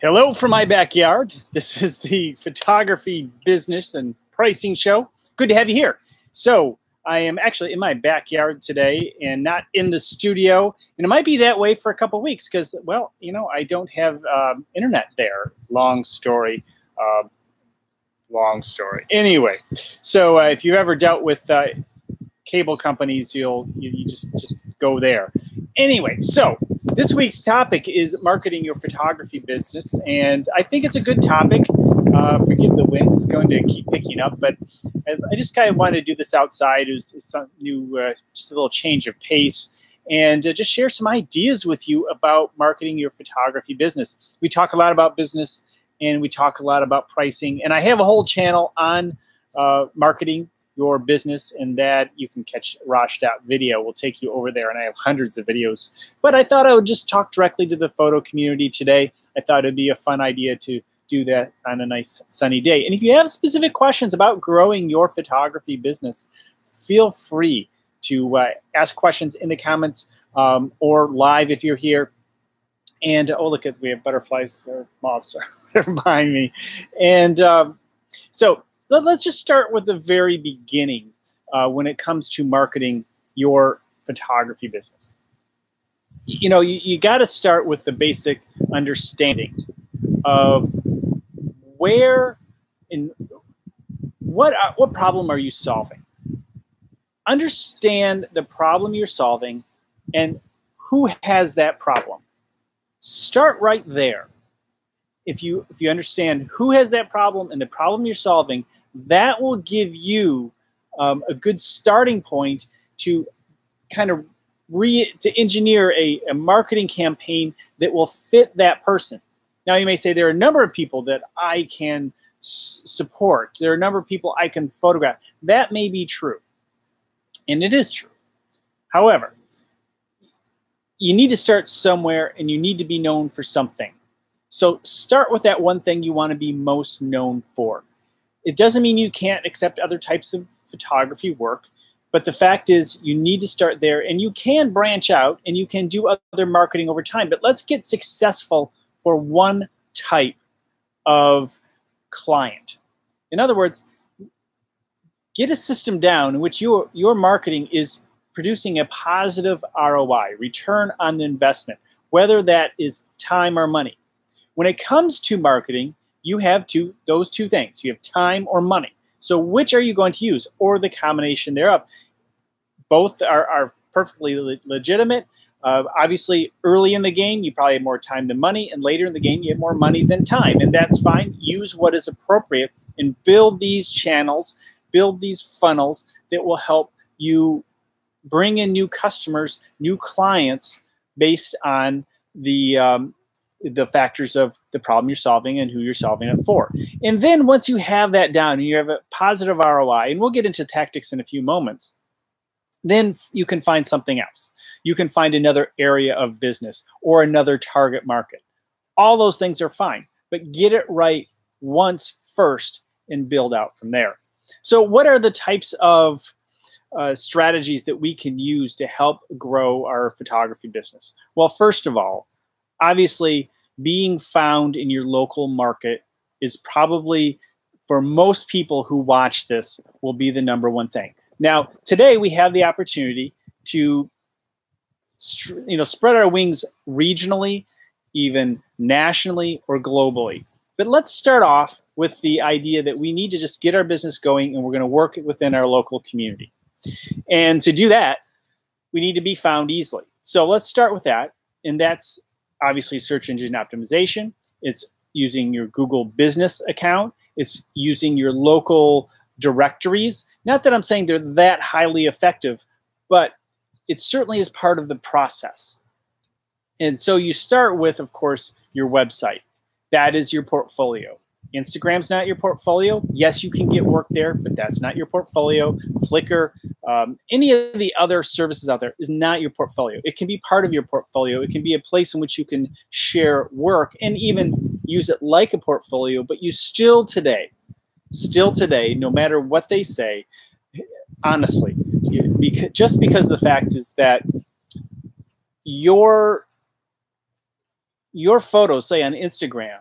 Hello from my backyard. This is the photography business and pricing show. Good to have you here. So I am actually in my backyard today and not in the studio. And it might be that way for a couple of weeks because, well, I don't have internet there. Long story. Anyway, so if you've ever dealt with cable companies, you just go there. Anyway, so this week's topic is marketing your photography business, and I think it's a good topic. Forgive the wind; it's going to keep picking up, but I just kind of wanted to do this outside. It was some new, just a little change of pace, and just share some ideas with you about marketing your photography business. We talk a lot about business, and we talk a lot about pricing, and I have a whole channel on marketing your business, and that you can catch Rosh.video. We'll take you over there, and I have hundreds of videos. But I thought I would just talk directly to the photo community today. I thought it'd be a fun idea to do that on a nice sunny day. And if you have specific questions about growing your photography business, feel free to ask questions in the comments or live if you're here. And oh, look at, we have butterflies or moths behind me. And so let's just start with the very beginning when it comes to marketing your photography business. You got to start with the basic understanding of where and what problem are you solving. Understand the problem you're solving and who has that problem. Start right there. If you understand who has that problem and the problem you're solving, that will give you a good starting point to kind of to engineer a marketing campaign that will fit that person. Now, you may say there are a number of people that I can support. There are a number of people I can photograph. That may be true, and it is true. However, you need to start somewhere, and you need to be known for something. So start with that one thing you want to be most known for. It doesn't mean you can't accept other types of photography work, but the fact is you need to start there, and you can branch out and you can do other marketing over time. But let's get successful for one type of client. In other words, get a system down in which your marketing is producing a positive ROI, return on the investment, whether that is time or money. When it comes to marketing, you have those two things. You have time or money. So which are you going to use, or the combination thereof? Both are perfectly legitimate. Obviously, early in the game, you probably have more time than money, and later in the game, you have more money than time, and that's fine. Use what is appropriate and build these channels, build these funnels that will help you bring in new customers, new clients based on the factors of the problem you're solving and who you're solving it for. And then once you have that down and you have a positive ROI, and we'll get into tactics in a few moments, then you can find something else. You can find another area of business or another target market. All those things are fine, but get it right once first and build out from there. So what are the types of strategies that we can use to help grow our photography business? Well, first of all, obviously, being found in your local market is probably, for most people who watch this, will be the number one thing. Now, today we have the opportunity to spread our wings regionally, even nationally or globally. But let's start off with the idea that we need to just get our business going, and we're going to work it within our local community. And to do that, we need to be found easily. So let's start with that, and that's obviously search engine optimization. It's using your Google business account. It's using your local directories. Not that I'm saying they're that highly effective, but it certainly is part of the process. And so you start with, of course, your website. That is your portfolio. Instagram's not your portfolio. Yes, you can get work there, but that's not your portfolio. Flickr, any of the other services out there is not your portfolio. It can be part of your portfolio. It can be a place in which you can share work and even use it like a portfolio, but you still today, no matter what they say, honestly, just because the fact is that your your photos, say on Instagram,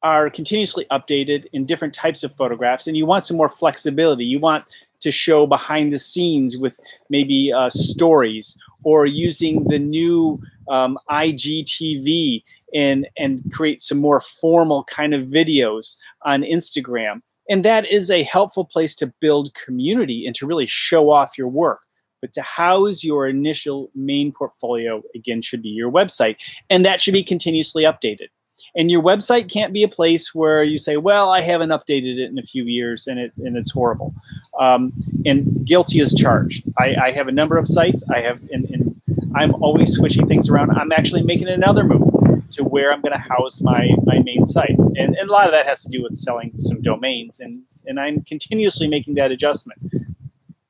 are continuously updated in different types of photographs, and you want some more flexibility. You want to show behind the scenes with maybe stories, or using the new IGTV and create some more formal kind of videos on Instagram. And that is a helpful place to build community and to really show off your work. But to house your initial main portfolio, again, should be your website. And that should be continuously updated. And your website can't be a place where you say, well, I haven't updated it in a few years and it's horrible. And guilty as charged. I have a number of sites. And I'm always switching things around. I'm actually making another move to where I'm going to house my main site. And a lot of that has to do with selling some domains. And I'm continuously making that adjustment.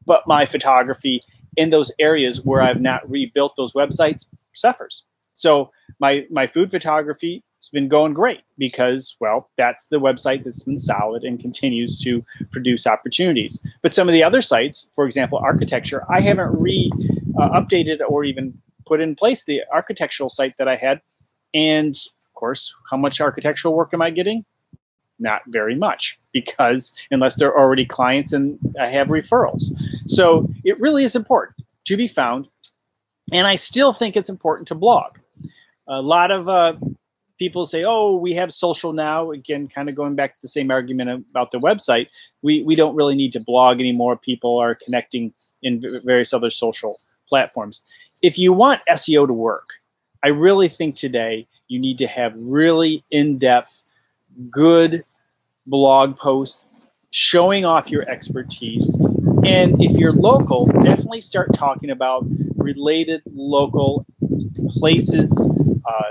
But my photography in those areas where I've not rebuilt those websites suffers. So my food photography has been going great because, well, that's the website that's been solid and continues to produce opportunities. But some of the other sites, for example, architecture, I haven't updated or even put in place the architectural site that I had. And of course, how much architectural work am I getting? Not very much, because unless they're already clients and I have referrals. So it really is important to be found. And I still think it's important to blog. A lot of people say, oh, we have social now. Again, kind of going back to the same argument about the website. We don't really need to blog anymore. People are connecting in various other social platforms. If you want SEO to work, I really think today you need to have really in-depth, good blog posts showing off your expertise. And if you're local, definitely start talking about related local places,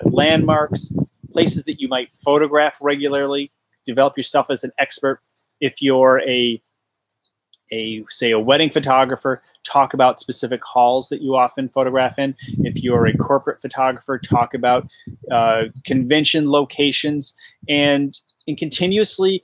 landmarks, places that you might photograph regularly. Develop yourself as an expert. If you're say a wedding photographer, talk about specific halls that you often photograph in. If you're a corporate photographer, talk about convention locations, and continuously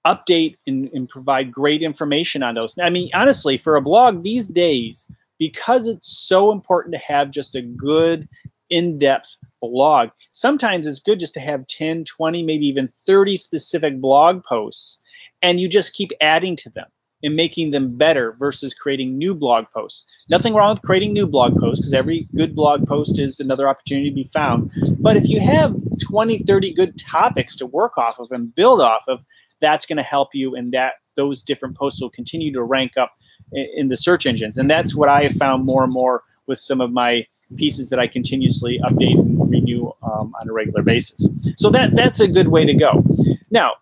update and provide great information on those. I mean, honestly, for a blog these days, because it's so important to have just a good in-depth blog, sometimes it's good just to have 10, 20, maybe even 30 specific blog posts, and you just keep adding to them and making them better versus creating new blog posts. Nothing wrong with creating new blog posts, because every good blog post is another opportunity to be found. But if you have 20, 30 good topics to work off of and build off of, that's going to help you, and that those different posts will continue to rank up in the search engines. And that's what I have found more and more with some of my pieces that I continuously update and renew on a regular basis. So that's a good way to go. Now,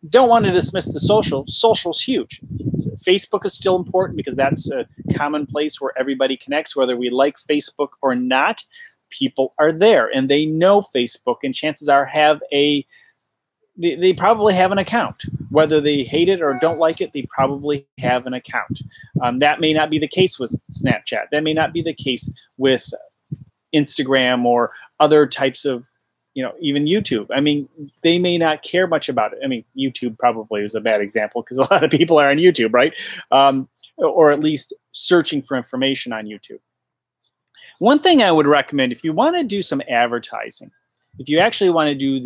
don't want to dismiss the social. Social's huge. Facebook is still important because that's a common place where everybody connects, whether we like Facebook or not. People are there and they know Facebook, and chances are they probably have an account. Whether they hate it or don't like it, they probably have an account. That may not be the case with Snapchat. That may not be the case with Instagram or other types of, even YouTube. I mean, they may not care much about it. I mean, YouTube probably is a bad example because a lot of people are on YouTube, right? Or at least searching for information on YouTube. One thing I would recommend, if you want to do some advertising, if you actually want to do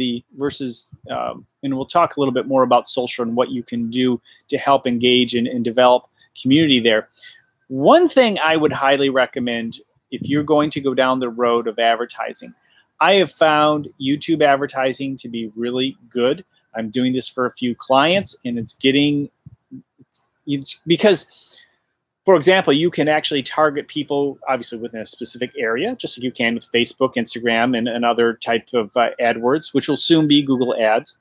and we'll talk a little bit more about social and what you can do to help engage and develop community there. One thing I would highly recommend if you're going to go down the road of advertising, I have found YouTube advertising to be really good. I'm doing this for a few clients, and because, for example, you can actually target people obviously within a specific area, just like you can with Facebook, Instagram, and other type of AdWords, which will soon be Google Ads.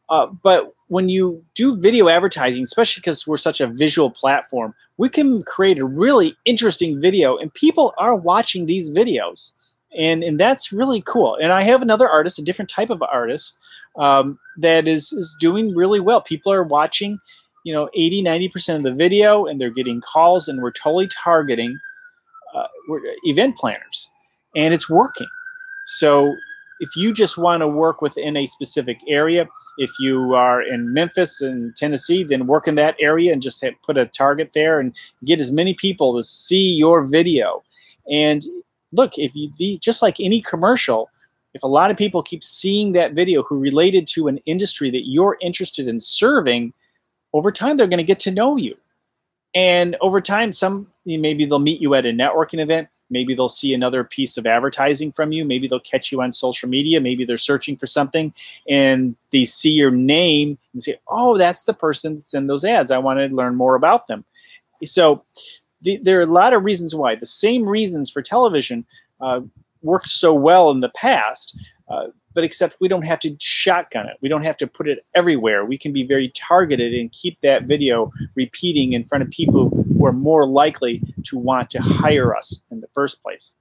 But when you do video advertising, especially because we're such a visual platform, we can create a really interesting video, and people are watching these videos. And that's really cool. And I have another artist, a different type of artist, that is doing really well. People are watching 80, 90% of the video, and they're getting calls, and we're totally targeting event planners, and it's working. So if you just want to work within a specific area, if you are in Memphis and Tennessee, then work in that area and just put a target there and get as many people to see your video. And look, just like any commercial, if a lot of people keep seeing that video who related to an industry that you're interested in serving, over time they're going to get to know you. And over time, maybe they'll meet you at a networking event. Maybe they'll see another piece of advertising from you. Maybe they'll catch you on social media. Maybe they're searching for something and they see your name and say, oh, that's the person that's in those ads. I want to learn more about them. So there are a lot of reasons why. The same reasons for television worked so well in the past, but except we don't have to shotgun it. We don't have to put it everywhere. We can be very targeted and keep that video repeating in front of people who are more likely to want to hire us in the first place.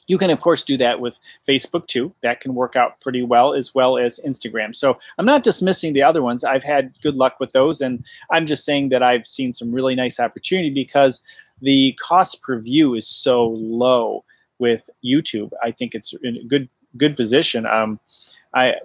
You can, of course, do that with Facebook, too. That can work out pretty well, as well as Instagram. So I'm not dismissing the other ones. I've had good luck with those, and I'm just saying that I've seen some really nice opportunity because the cost per view is so low with YouTube. I think it's in a good position.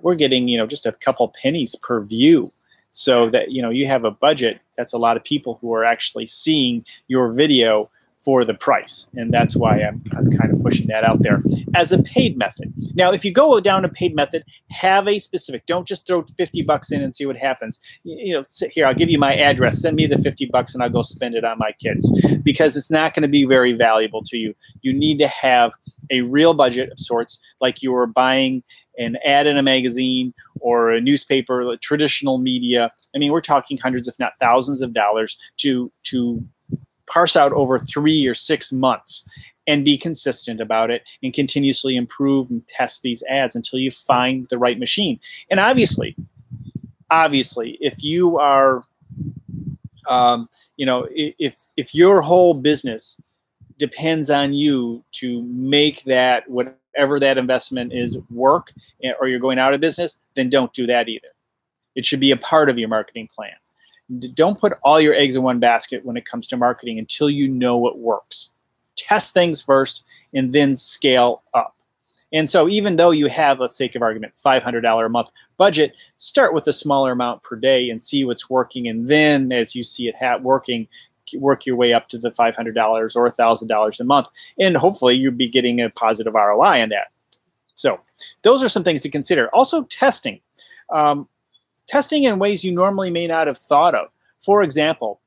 We're getting, just a couple pennies per view. So that, you have a budget, that's a lot of people who are actually seeing your video for the price. And that's why I'm kind of pushing that out there as a paid method. Now, if you go down a paid method, have a specific, don't just throw $50 in and see what happens. Here, I'll give you my address, send me the $50 and I'll go spend it on my kids, because it's not going to be very valuable to you. You need to have a real budget of sorts, like you were buying an ad in a magazine or a newspaper, traditional media. I mean, we're talking hundreds, if not thousands of dollars to parse out over 3 or 6 months and be consistent about it and continuously improve and test these ads until you find the right machine. And obviously, if you are, if your whole business depends on you to make that, whatever that investment is, work, or you're going out of business, then don't do that either. It should be a part of your marketing plan. Don't put all your eggs in one basket when it comes to marketing until you know what works. Test things first and then scale up. And so even though you have, let's sake of argument, $500 a month budget, start with a smaller amount per day and see what's working. And then as you see it working, work your way up to the $500 or $1,000 a month. And hopefully you'll be getting a positive ROI on that. So those are some things to consider. Also, testing. Testing in ways you normally may not have thought of. For example,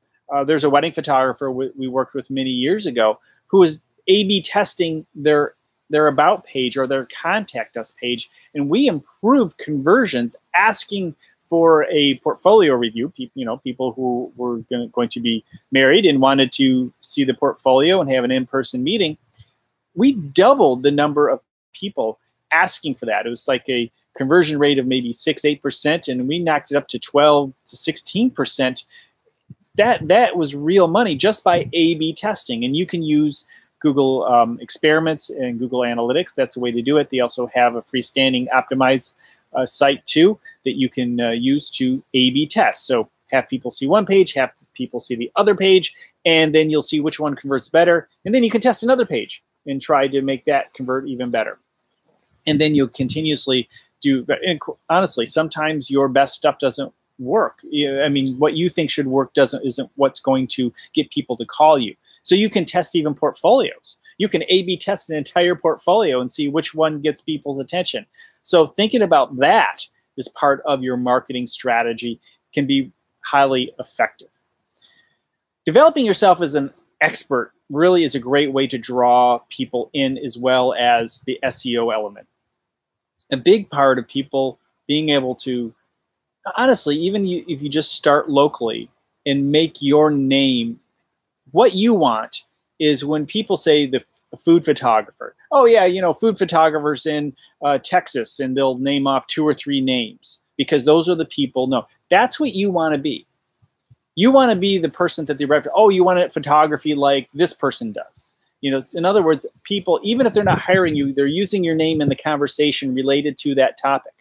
there's a wedding photographer we worked with many years ago who was A/B testing their about page or their contact us page, and we improved conversions asking for a portfolio review. People who were going to be married and wanted to see the portfolio and have an in-person meeting. We doubled the number of people asking for that. It was like a conversion rate of maybe 6-8%, and we knocked it up to 12 to 16%. That was real money just by A/B testing. And you can use Google Experiments and Google Analytics. That's a way to do it. They also have a freestanding optimized site too that you can use to A/B test. So have people see one page, have people see the other page, and then you'll see which one converts better. And then you can test another page and try to make that convert even better. And then you'll continuously and honestly, sometimes your best stuff doesn't work. I mean, what you think should work isn't what's going to get people to call you. So you can test even portfolios. You can A/B test an entire portfolio and see which one gets people's attention. So thinking about that as part of your marketing strategy can be highly effective. Developing yourself as an expert really is a great way to draw people in, as well as the SEO element. A big part of people being able to, honestly, even if you just start locally and make your name, what you want is when people say the food photographer, oh yeah, food photographers in Texas, and they'll name off 2 or 3 names because those are the people. No, that's what you want to be. You want to be the person that they refer. Oh, you want it photography like this person does. In other words, people, even if they're not hiring you, they're using your name in the conversation related to that topic.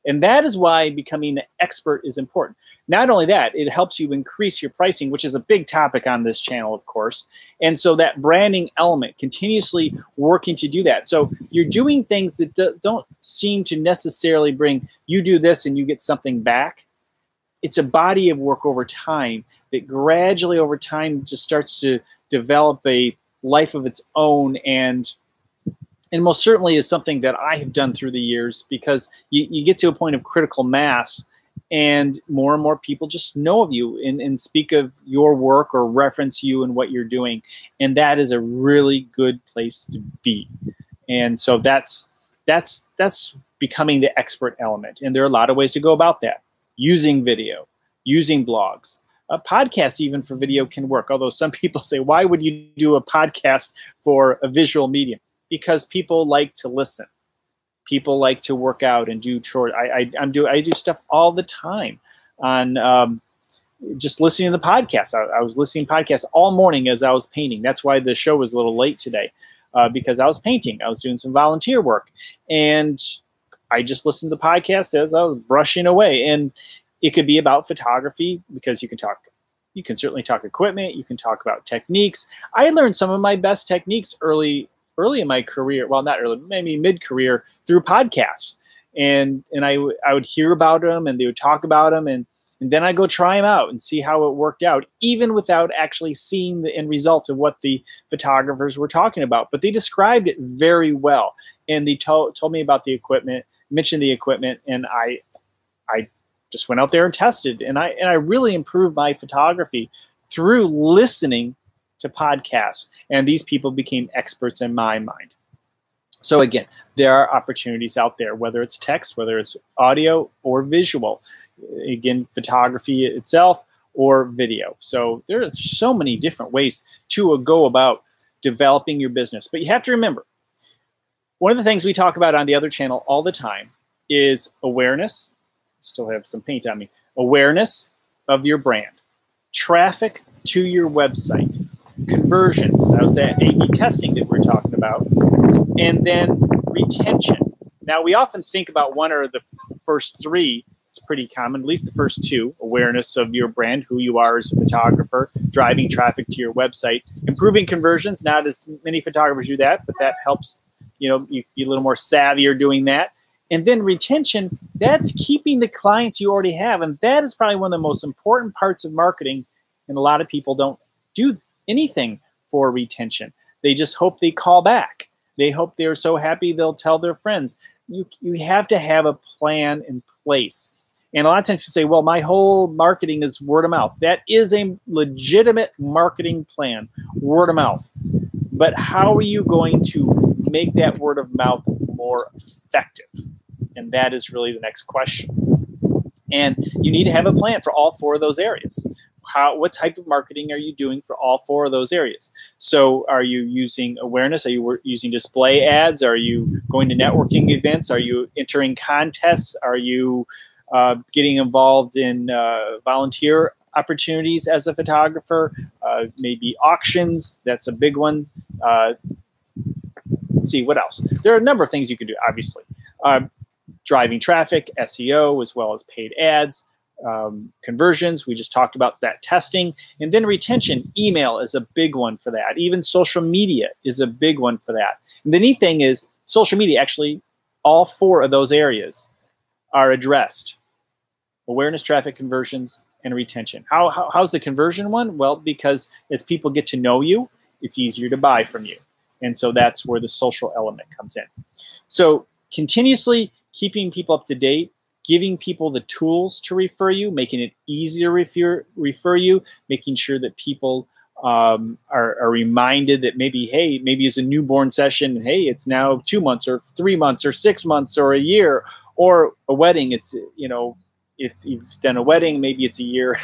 And that is why becoming an expert is important. Not only that, it helps you increase your pricing, which is a big topic on this channel, of course. And so that branding element, continuously working to do that. So you're doing things that don't seem to necessarily bring, you do this and you get something back. It's a body of work over time that gradually over time just starts to develop a life of its own, and and most certainly is something that I have done through the years, because you get to a point of critical mass and more people just know of you and speak of your work or reference you and what you're doing. And that is a really good place to be. And so that's becoming the expert element. And there are a lot of ways to go about that. Using video, using blogs. A podcast even for video can work. Although some people say, why would you do a podcast for a visual medium? Because people like to listen. People like to work out and do chores. I do stuff all the time on just listening to the podcast. I was listening to podcasts all morning as I was painting. That's why the show was a little late today, because I was painting. I was doing some volunteer work, and I just listened to the podcast as I was brushing away. And it could be about photography, because you can certainly talk equipment. You can talk about techniques. I learned some of my best techniques early in my career. Well, not early, maybe mid-career, through podcasts. And I would hear about them, and they would talk about them, and then I'd go try them out and see how it worked out, even without actually seeing the end result of what the photographers were talking about. But they described it very well, and they told me about the equipment, mentioned the equipment, and I just went out there and tested, and I really improved my photography through listening to podcasts, and these people became experts in my mind. So again, there are opportunities out there, whether it's text, whether it's audio or visual, again, photography itself or video. So there are so many different ways to go about developing your business. But you have to remember, one of the things we talk about on the other channel all the time is awareness. Still have some paint on me. Awareness of your brand, traffic to your website, conversions. That was that A/B testing that we're talking about. And then retention. Now, we often think about one or the first three. It's pretty common, at least the first two: awareness of your brand, who you are as a photographer, driving traffic to your website, improving conversions. Not as many photographers do that, but that helps, you be a little more savvier doing that. And then retention, that's keeping the clients you already have. And that is probably one of the most important parts of marketing. And a lot of people don't do anything for retention. They just hope they call back. They hope they're so happy they'll tell their friends. You have to have a plan in place. And a lot of times you say, well, my whole marketing is word of mouth. That is a legitimate marketing plan, word of mouth. But how are you going to make that word of mouth more effective? And that is really the next question. And you need to have a plan for all four of those areas. What type of marketing are you doing for all four of those areas? So are you using awareness? Are you using display ads? Are you going to networking events? Are you entering contests? Are you getting involved in volunteer opportunities as a photographer? Maybe auctions. That's a big one. Let's see, what else? There are a number of things you can do, obviously. Driving traffic, SEO, as well as paid ads. Conversions, we just talked about that, testing. And then retention, email is a big one for that. Even social media is a big one for that. And the neat thing is, social media, actually, all four of those areas are addressed. Awareness, traffic, conversions, and retention. How's the conversion one? Well, because as people get to know you, it's easier to buy from you. And so that's where the social element comes in. So continuously keeping people up to date, giving people the tools to refer you, making it easier to refer you, making sure that people are reminded that maybe it's a newborn session, and hey, it's now 2 months or 3 months or 6 months or a year, or a wedding. It's, if you've done a wedding, maybe it's a year,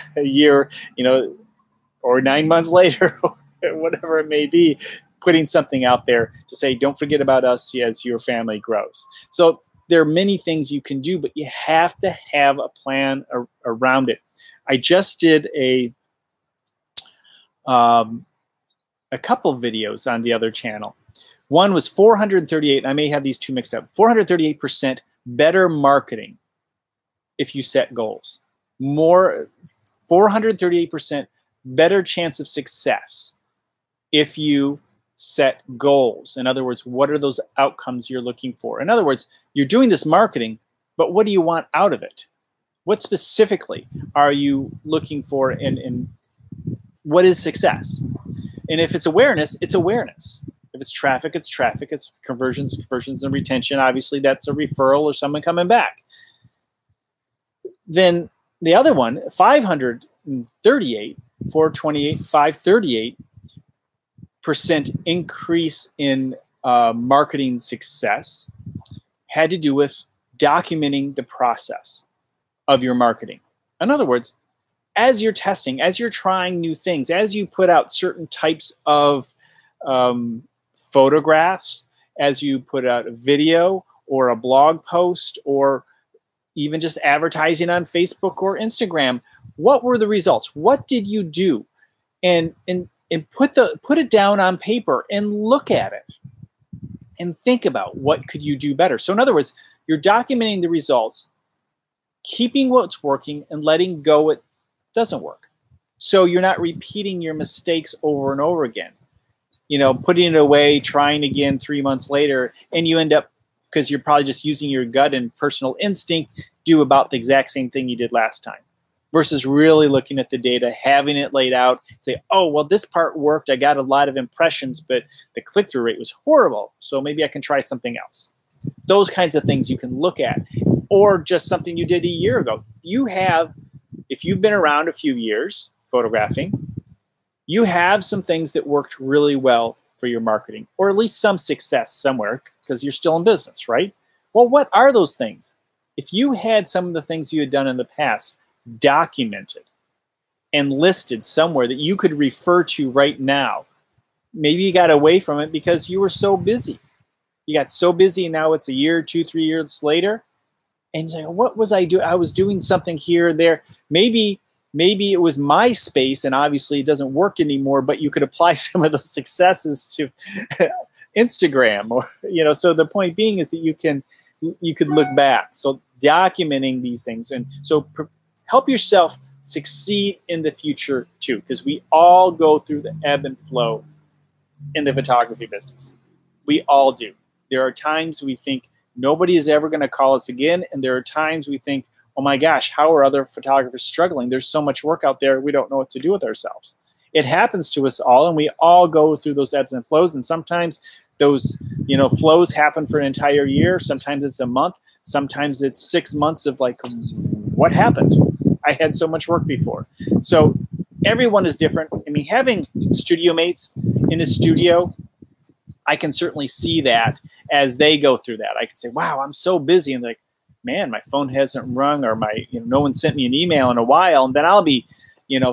or 9 months later, whatever it may be, putting something out there to say, don't forget about us as your family grows. So there are many things you can do, but you have to have a plan around it. I just did a couple videos on the other channel. One was 438, and I may have these two mixed up, 438% better marketing if you set goals. 438% better chance of success if you set goals. In other words, what are those outcomes you're looking for? In other words, you're doing this marketing, but what do you want out of it? What specifically are you looking for, and what is success? And if it's awareness, it's awareness. If it's traffic, it's traffic. It's conversions and retention. Obviously, that's a referral or someone coming back. Then the other one, 538, 428, 538% increase in marketing success had to do with documenting the process of your marketing. In other words, as you're testing, as you're trying new things, as you put out certain types of photographs, as you put out a video or a blog post, or even just advertising on Facebook or Instagram, what were the results? What did you do? And put it down on paper and look at it and think about what could you do better. So in other words, you're documenting the results, keeping what's working and letting go what doesn't work. So you're not repeating your mistakes over and over again. You know, putting it away, trying again 3 months later, and you end up, because you're probably just using your gut and personal instinct, do about the exact same thing you did last time. Versus really looking at the data, having it laid out, say, oh, well, this part worked. I got a lot of impressions, but the click-through rate was horrible. So maybe I can try something else. Those kinds of things you can look at. Or just something you did a year ago. If you've been around a few years photographing, you have some things that worked really well for your marketing, or at least some success somewhere, because you're still in business, right? Well, what are those things? If you had some of the things you had done in the past documented and listed somewhere that you could refer to right now, maybe you got away from it because you were so busy. You got so busy, and now it's a year, 2, 3 years later, and you're like, what was I doing? I was doing something here and there. Maybe it was MySpace, and obviously it doesn't work anymore, but you could apply some of those successes to Instagram, or, you know, so the point being is that you could look back. So documenting these things, and so help yourself succeed in the future too, because we all go through the ebb and flow in the photography business. We all do. There are times we think nobody is ever going to call us again, and there are times we think, oh my gosh, how are other photographers struggling? There's so much work out there, we don't know what to do with ourselves. It happens to us all, and we all go through those ebbs and flows, and sometimes those, you know, flows happen for an entire year. Sometimes it's a month. Sometimes it's 6 months of like, what happened? I had so much work before. So everyone is different. I mean, having studio mates in a studio, I can certainly see that as they go through that. I can say, wow, I'm so busy. And like, man, my phone hasn't rung, or no one sent me an email in a while. And then I'll be,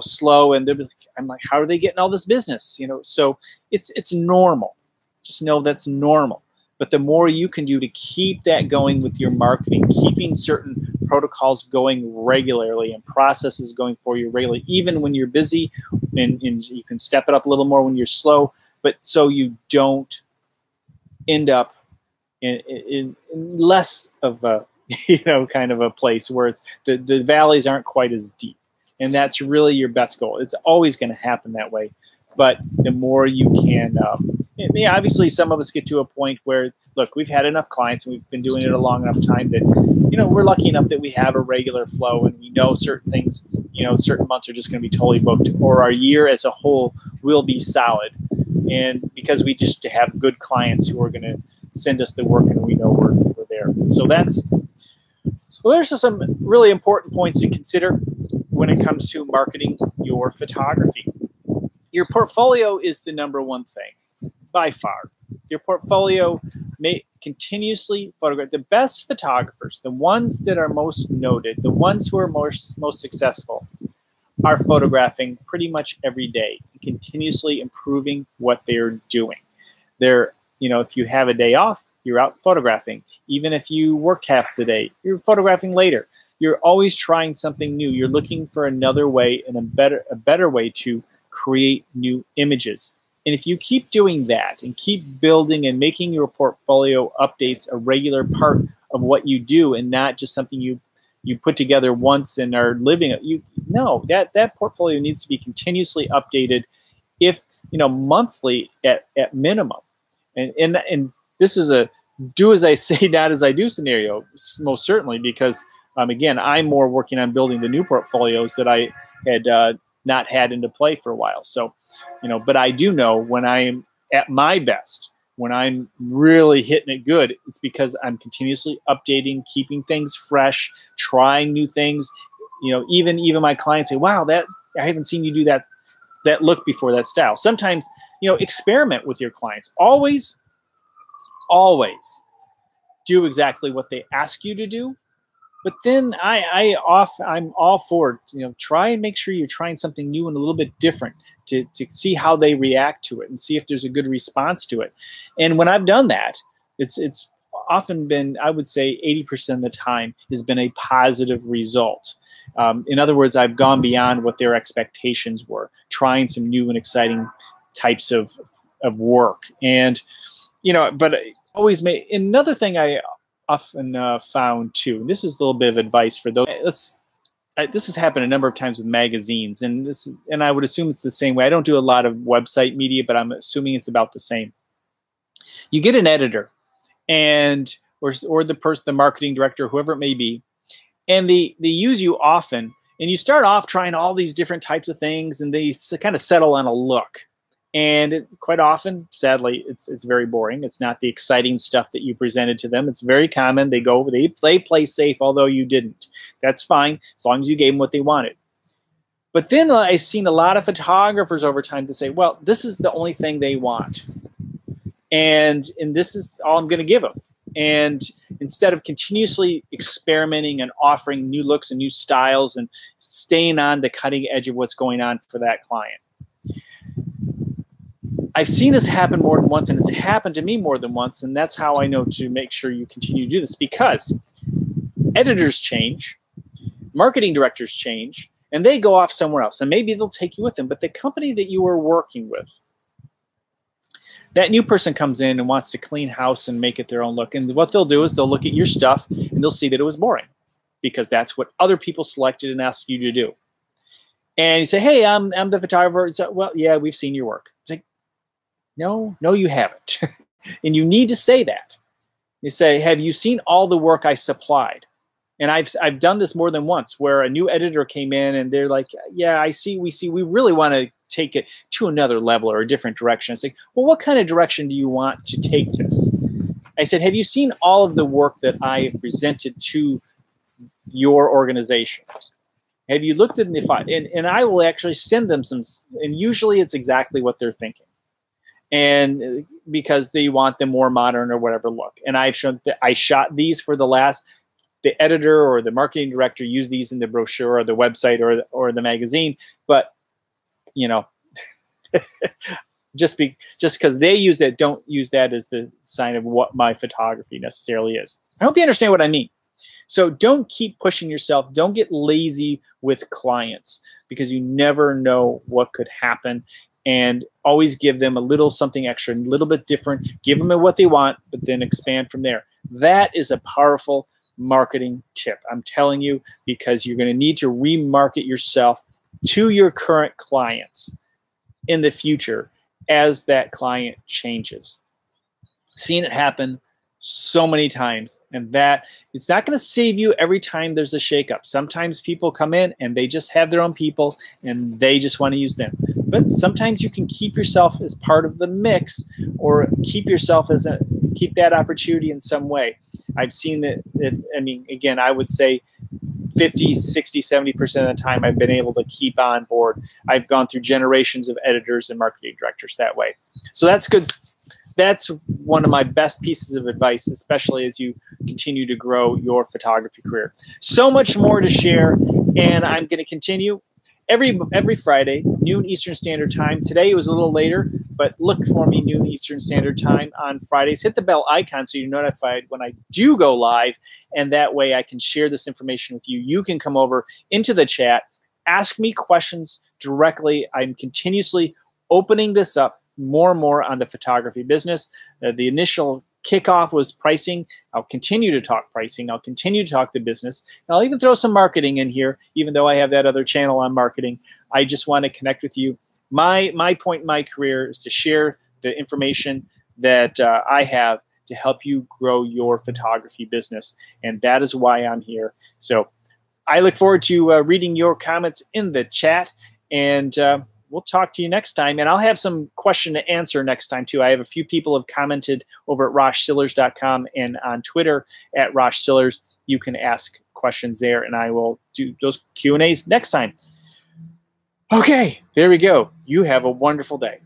slow, and they'll be like, I'm like, how are they getting all this business? So it's normal. Just know that's normal. But the more you can do to keep that going with your marketing, keeping certain protocols going regularly and processes going for you regularly, even when you're busy, and you can step it up a little more when you're slow, but so you don't end up in less of a, kind of a place where it's the valleys aren't quite as deep. And that's really your best goal. It's always going to happen that way. But the more you can, obviously some of us get to a point where, look, we've had enough clients and we've been doing it a long enough time that, we're lucky enough that we have a regular flow, and we know certain things, certain months are just going to be totally booked, or our year as a whole will be solid. And because we just have good clients who are going to send us the work, and we know we're there. So there's some really important points to consider when it comes to marketing your photography. Your portfolio is the number one thing, by far. Your portfolio may continuously photograph. The best photographers, the ones that are most noted, the ones who are most successful, are photographing pretty much every day, continuously improving what they're doing. If you have a day off, you're out photographing. Even if you worked half the day, you're photographing later. You're always trying something new. You're looking for another way and a better way to create new images. And if you keep doing that and keep building and making your portfolio updates a regular part of what you do, and not just something you put together once and are living it, that portfolio needs to be continuously updated, if monthly at minimum. And this is a do as I say, not as I do scenario, most certainly, because again, I'm more working on building the new portfolios that I had not had into play for a while. So, but I do know when I am at my best, when I'm really hitting it good, it's because I'm continuously updating, keeping things fresh, trying new things. Even my clients say, "Wow, that I haven't seen you do that look before, that style." Sometimes, experiment with your clients. Always do exactly what they ask you to do. But then I'm all for it. Try and make sure you're trying something new and a little bit different to see how they react to it and see if there's a good response to it. And when I've done that, it's often been, I would say 80% of the time, has been a positive result. In other words, I've gone beyond what their expectations were, trying some new and exciting types of work. And, but always another thing I often found too, and this is a little bit of advice for those. This has happened a number of times with magazines, and I would assume it's the same way. I don't do a lot of website media, but I'm assuming it's about the same. You get an editor, or the marketing director, whoever it may be, and they use you often, and you start off trying all these different types of things, and they kind of settle on a look. And quite often, sadly, it's very boring. It's not the exciting stuff that you presented to them. It's very common. They play safe, although you didn't. That's fine, as long as you gave them what they wanted. But then I've seen a lot of photographers over time to say, well, this is the only thing they want. And this is all I'm going to give them. And instead of continuously experimenting and offering new looks and new styles and staying on the cutting edge of what's going on for that client. I've seen this happen more than once, and it's happened to me more than once, and that's how I know to make sure you continue to do this, because editors change, marketing directors change, and they go off somewhere else, and maybe they'll take you with them, but the company that you are working with, that new person comes in and wants to clean house and make it their own look, and what they'll do is they'll look at your stuff, and they'll see that it was boring, because that's what other people selected and asked you to do. And you say, hey, I'm the photographer. So, well, yeah, we've seen your work. It's like, no, you haven't. And you need to say that. You say, have you seen all the work I supplied? And I've done this more than once, where a new editor came in and they're like, yeah, we really want to take it to another level or a different direction. I say, well, what kind of direction do you want to take this? I said, have you seen all of the work that I have presented to your organization? Have you looked at the file? And I will actually send them some, and usually it's exactly what they're thinking. And because they want the more modern or whatever look. And I've shown that I shot these for the editor or the marketing director used these in the brochure or the website or the magazine. But, just because they use that, don't use that as the sign of what my photography necessarily is. I hope you understand what I mean. So don't keep pushing yourself. Don't get lazy with clients, because you never know what could happen. And always give them a little something extra, a little bit different. Give them what they want, but then expand from there. That is a powerful marketing tip, I'm telling you, because you're going to need to remarket yourself to your current clients in the future as that client changes. Seen it happen so many times, and that it's not going to save you every time there's a shakeup. Sometimes people come in and they just have their own people and they just want to use them. But sometimes you can keep yourself as part of the mix, or keep that opportunity in some way. I've seen that. I mean, again, I would say 50, 60, 70% of the time I've been able to keep on board. I've gone through generations of editors and marketing directors that way. So that's good. That's one of my best pieces of advice, especially as you continue to grow your photography career. So much more to share, and I'm going to continue every Friday, noon Eastern Standard Time. Today it was a little later, but look for me noon Eastern Standard Time on Fridays. Hit the bell icon so you're notified when I do go live, and that way I can share this information with you. You can come over into the chat, ask me questions directly. I'm continuously opening this up more and more on the photography business. The initial kickoff was pricing. I'll continue to talk pricing. I'll continue to talk the business. And I'll even throw some marketing in here, even though I have that other channel on marketing. I just want to connect with you. My point in my career is to share the information that I have to help you grow your photography business. And that is why I'm here. So I look forward to reading your comments in the chat. And we'll talk to you next time. And I'll have some question to answer next time, too. I have a few people have commented over at roshsillars.com and on Twitter at roshsillars. You can ask questions there, and I will do those Q&As next time. Okay, there we go. You have a wonderful day.